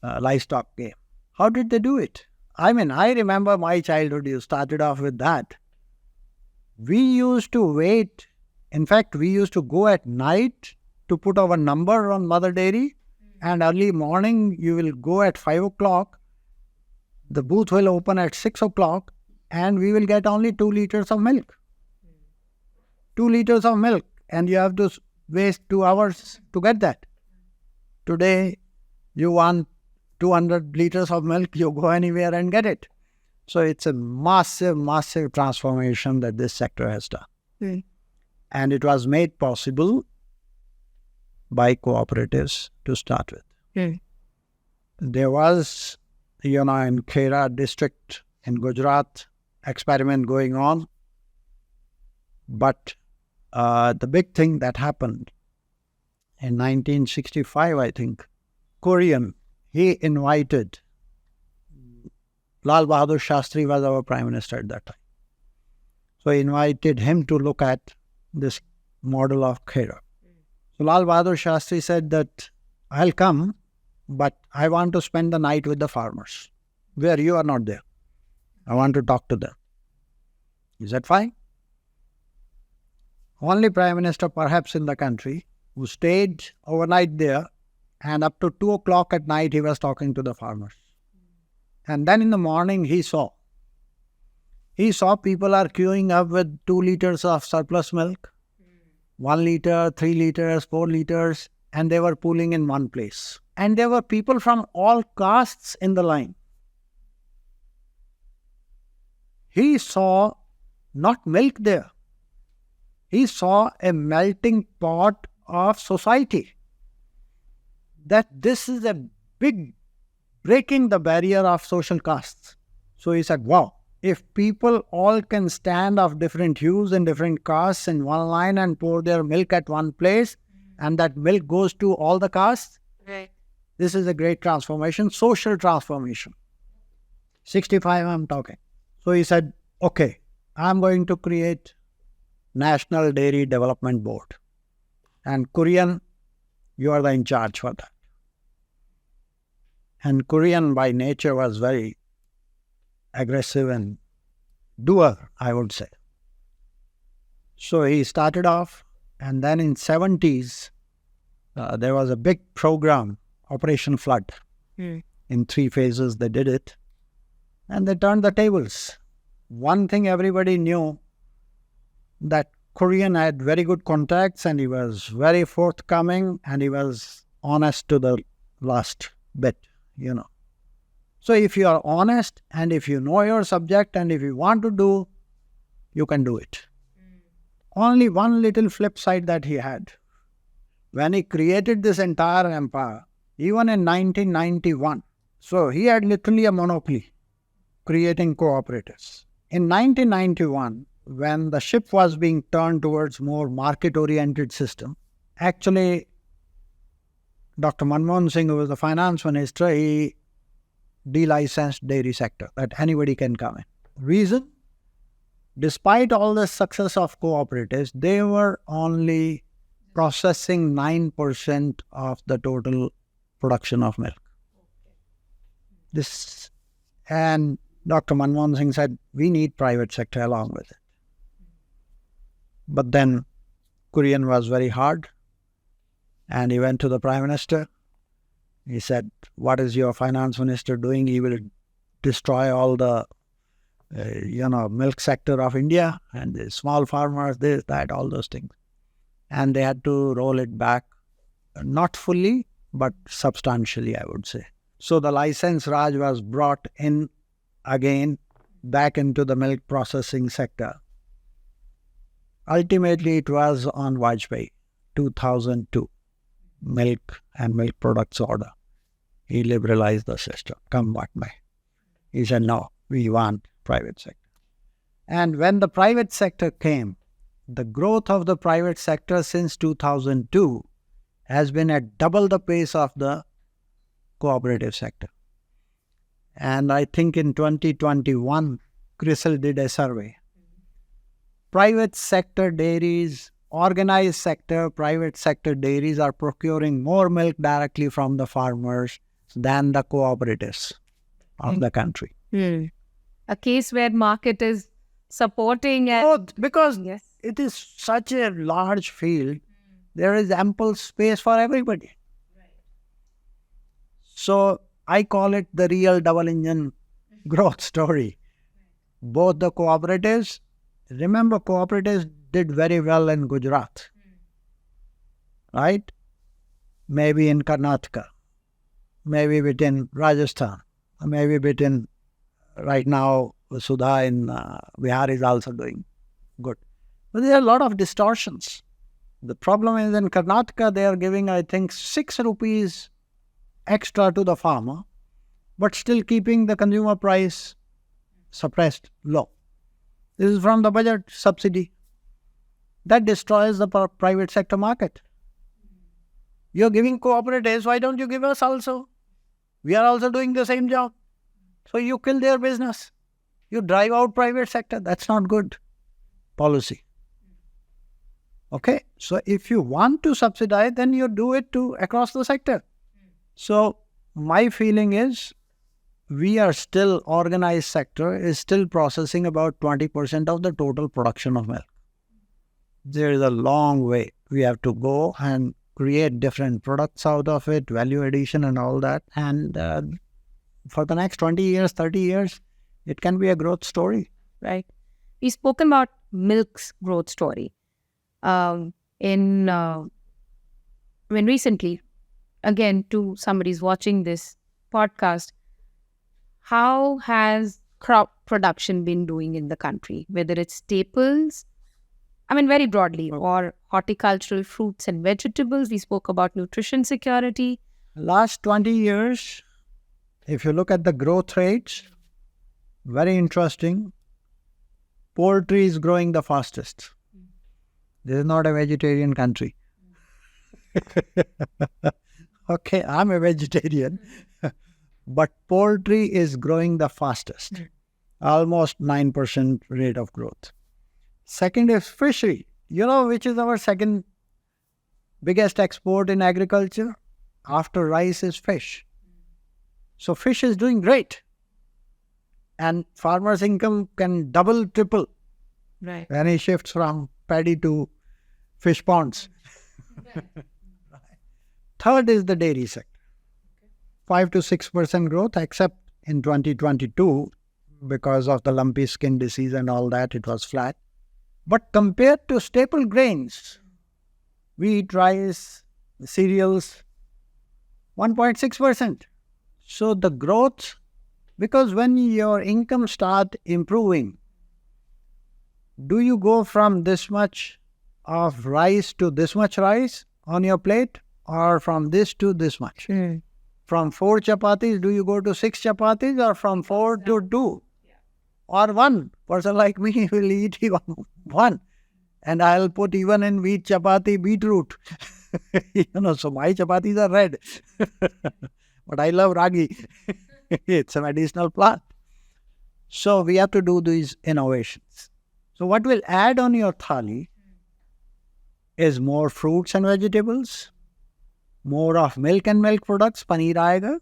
livestock game. How did they do it? I mean, I remember my childhood, you started off with that. We used to wait. In fact, we used to go at night to put our number on Mother Dairy, and early morning you will go at 5 o'clock. The booth will open at 6 o'clock, and we will get only 2 liters of milk. 2 liters of milk, and you have to waste 2 hours to get that. Today, you want 200 liters of milk, you go anywhere and get it. So it's a massive, massive transformation that this sector has done. And it was made possible by cooperatives to start with. There was, in Khera district in Gujarat, experiment going on. But the big thing that happened in 1965, I think, Korean, he invited, Lal Bahadur Shastri was our Prime Minister at that time. So he invited him to look at this model of Khera. So Lal Bahadur Shastri said that, I'll come, but I want to spend the night with the farmers, where you are not there. I want to talk to them. Is that fine? Only Prime Minister perhaps in the country who stayed overnight there, and up to 2 o'clock at night he was talking to the farmers. And then in the morning he saw people are queuing up with 2 liters of surplus milk, 1 liter, 3 liters, 4 liters, and they were pooling in one place. And there were people from all castes in the line. He saw not milk there. He saw a melting pot of society. That this is a big breaking the barrier of social castes. So he said, wow, if people all can stand of different hues and different castes in one line and pour their milk at one place, and that milk goes to all the castes, Right. This is a great transformation, social transformation. 65 I'm talking. So he said, okay, I'm going to create National Dairy Development Board. And Korean, you are the in charge for that. And Korean by nature was very aggressive and doer, I would say. So he started off, and then in 70s, there was a big program, Operation Flood. In 3 phases they did it, and they turned the tables. One thing everybody knew, that Korean had very good contacts, and he was very forthcoming, and he was honest to the last bit, So if you are honest, and if you know your subject, and if you want to do, you can do it. Only one little flip side that he had. When he created this entire empire, even in 1991, so he had literally a monopoly, creating cooperatives. In 1991, when the ship was being turned towards more market-oriented system, Actually, Dr. Manmohan Singh, who was the finance minister, he delicensed dairy sector, that anybody can come in. Reason? Despite all the success of cooperatives, they were only processing 9% of the total production of milk. And Dr. Manmohan Singh said, we need private sector along with it. But then Korean was very hard, and he went to the Prime Minister. He said, what is your finance minister doing? He will destroy all the milk sector of India and the small farmers, this, that, all those things. And they had to roll it back, not fully, but substantially, I would say. So the license Raj was brought in again back into the milk processing sector. Ultimately, it was on Vajpayee, 2002, milk and milk products order. He liberalized the system, come what may. He said, no, we want private sector. And when the private sector came, the growth of the private sector since 2002 has been at double the pace of the cooperative sector. And I think in 2021, CRISIL did a survey. Private sector dairies, organized sector, private sector dairies are procuring more milk directly from the farmers than the cooperatives of the country. A case where market is supporting because it is such a large field, there is ample space for everybody. So I call it the real double engine growth story. Both the cooperatives, remember cooperatives did very well in Gujarat, right? Maybe in Karnataka, maybe within Rajasthan, maybe within, right now, Sudha in Bihar is also doing good. But there are a lot of distortions. The problem is in Karnataka, they are giving, I think, 6 rupees extra to the farmer, but still keeping the consumer price suppressed low. This is from the budget subsidy. That destroys the private sector market. You're giving cooperatives, why don't you give us also? We are also doing the same job. So you kill their business. You drive out private sector. That's not good policy. Okay? So if you want to subsidize, then you do it across the sector. So my feeling is, we are still, organized sector is still processing about 20% of the total production of milk. There is a long way we have to go and create different products out of it, value addition and all that. And for the next 20 years, 30 years, it can be a growth story. Right. We've spoken about milk's growth story. When recently, again, to somebody's watching this podcast, how has crop production been doing in the country? Whether it's staples, very broadly, or horticultural fruits and vegetables. We spoke about nutrition security. Last 20 years, if you look at the growth rates, very interesting. Poultry is growing the fastest. This is not a vegetarian country. Okay, I'm a vegetarian. But poultry is growing the fastest. Almost 9% rate of growth. Second is fishery. You know which is our second biggest export in agriculture? After rice is fish. So fish is doing great. And farmers' income can double, triple. Right. When he shifts from paddy to fish ponds. Third is the dairy sector. 5 to 6% growth, except in 2022, because of the lumpy skin disease and all that, it was flat. But compared to staple grains, wheat, rice, cereals, 1.6%. So the growth, because when your income start improving, do you go from this much of rice to this much rice on your plate, or from this to this much? From 4 chapatis, do you go to 6 chapatis, or from 4 to 2? Or 1? Person like me will eat even 1. And I'll put even in wheat chapati beetroot. So my chapatis are red. But I love ragi. It's a medicinal plant. So we have to do these innovations. So what will add on your thali is more fruits and vegetables, more of milk and milk products, paneer aayega,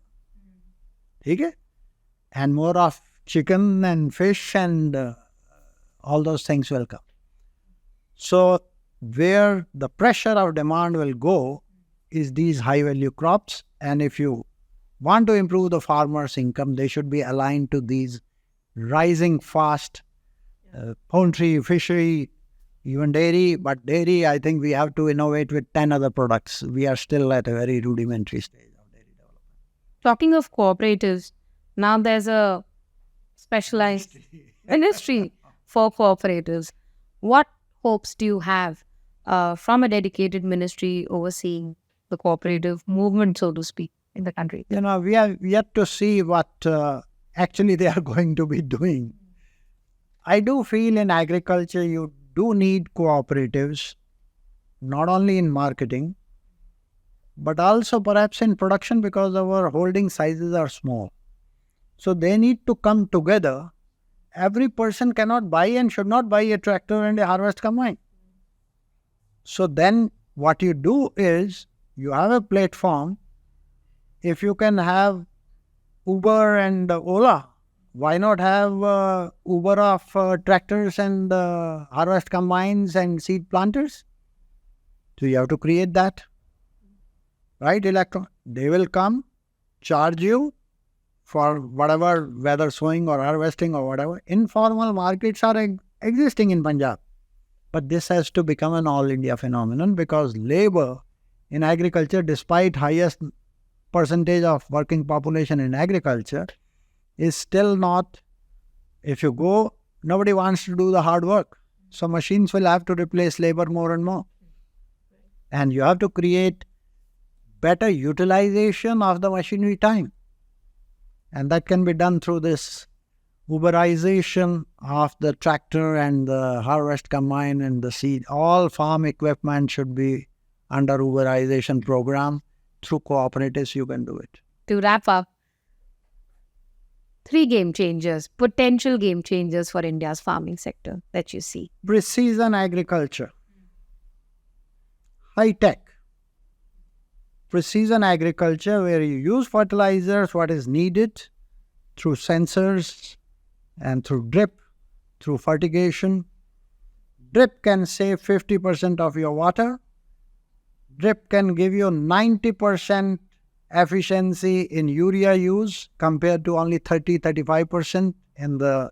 okay? And more of chicken and fish and all those things will come. So where the pressure of demand will go is these high value crops, and if you want to improve the farmer's income, they should be aligned to these rising fast poultry, fishery, even dairy. But dairy, I think we have to innovate with 10 other products. We are still at a very rudimentary stage of dairy development. Talking of cooperatives, now there's a specialized industry for cooperatives. What hopes do you have from a dedicated ministry overseeing the cooperative movement, so to speak, in the country? We are yet to see what actually they are going to be doing. I do feel in agriculture you do need cooperatives, not only in marketing, but also perhaps in production, because our holding sizes are small. So they need to come together. Every person cannot buy and should not buy a tractor and a harvest combine. So then what you do is you have a platform. If you can have Uber and Ola, why not have Uber of tractors and harvest combines and seed planters? So you have to create that, right? They will come, charge you for whatever, whether sowing or harvesting or whatever. Informal markets are existing in Punjab. But this has to become an all India phenomenon, because labor in agriculture, despite highest percentage of working population in agriculture, is still not, if you go, nobody wants to do the hard work. So machines will have to replace labor more and more. And you have to create better utilization of the machinery time. And that can be done through this Uberisation of the tractor and the harvest combine and the seed. All farm equipment should be under Uberisation program. Through cooperatives, you can do it. To wrap up, 3 game changers, potential game changers for India's farming sector that you see. Precision agriculture. High tech. Precision agriculture, where you use fertilizers, what is needed, through sensors and through drip, through fertigation. Drip can save 50% of your water. Drip can give you 90% efficiency in urea use compared to only 30-35% in the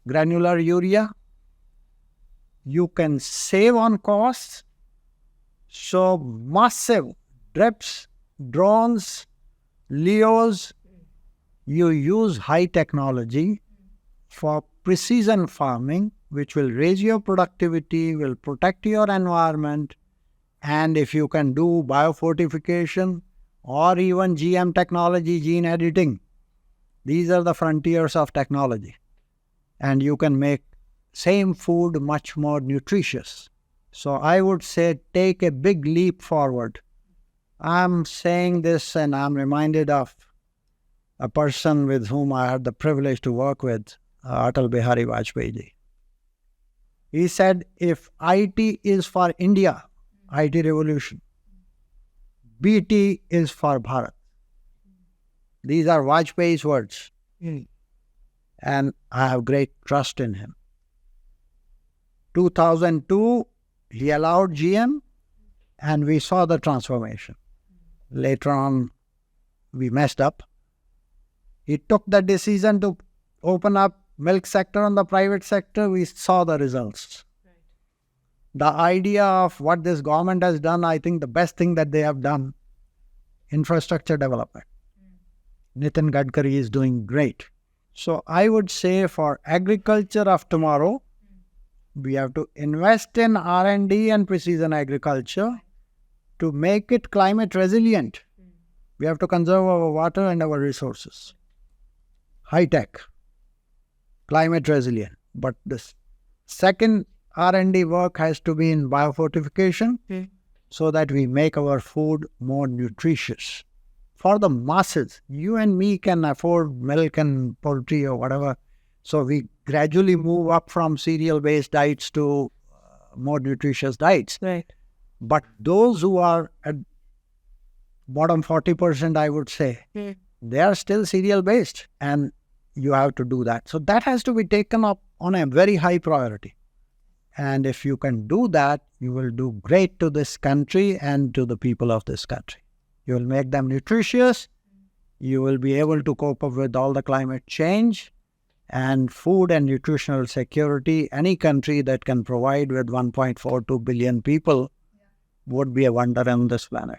granular urea. You can save on costs. So massive drips, drones, Leos, you use high technology for precision farming, which will raise your productivity, will protect your environment. And if you can do biofortification or even GM technology, gene editing, these are the frontiers of technology. And you can make same food much more nutritious. So I would say take a big leap forward. I'm saying this and I'm reminded of a person with whom I had the privilege to work with, Atal Bihari Vajpayee ji. He said, if IT is for India, IT revolution, BT is for Bharat. These are Vajpayee's words. And I have great trust in him. 2002, he allowed GM and we saw the transformation. Later on, we messed up. He took the decision to open up milk sector on the private sector. We saw the results. Right. The idea of what this government has done, I think the best thing that they have done, infrastructure development. Nitin Gadkari is doing great. So I would say for agriculture of tomorrow, we have to invest in R&D and precision agriculture to make it climate resilient. We have to conserve our water and our resources. High tech, climate resilient. But the second R&D work has to be in biofortification so that we make our food more nutritious. For the masses, you and me can afford milk and poultry or whatever. So we gradually move up from cereal-based diets to more nutritious diets. Right. But those who are at bottom 40%, I would say, they are still cereal-based, and you have to do that. So that has to be taken up on a very high priority. And if you can do that, you will do great to this country and to the people of this country. You will make them nutritious. You will be able to cope up with all the climate change and food and nutritional security. Any country that can provide with 1.42 billion people would be a wonder on this planet.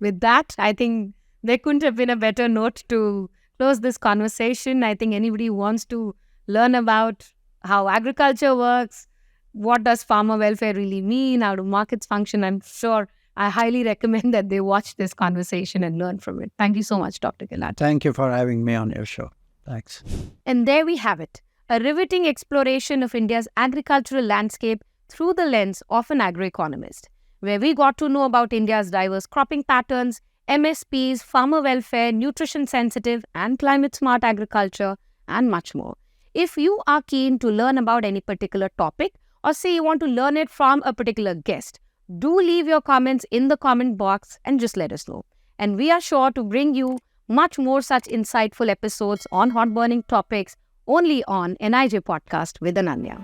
With that, I think there couldn't have been a better note to close this conversation. I think anybody who wants to learn about how agriculture works, what does farmer welfare really mean, how do markets function, I'm sure I highly recommend that they watch this conversation and learn from it. Thank you so much, Dr. Gulati. Thank you for having me on your show. Thanks. And there we have it, a riveting exploration of India's agricultural landscape through the lens of an agroeconomist, where we got to know about India's diverse cropping patterns, MSPs, farmer welfare, nutrition-sensitive and climate-smart agriculture, and much more. If you are keen to learn about any particular topic, or say you want to learn it from a particular guest, do leave your comments in the comment box and just let us know. And we are sure to bring you much more such insightful episodes on hot burning topics only on NIJPodcast with Ananya.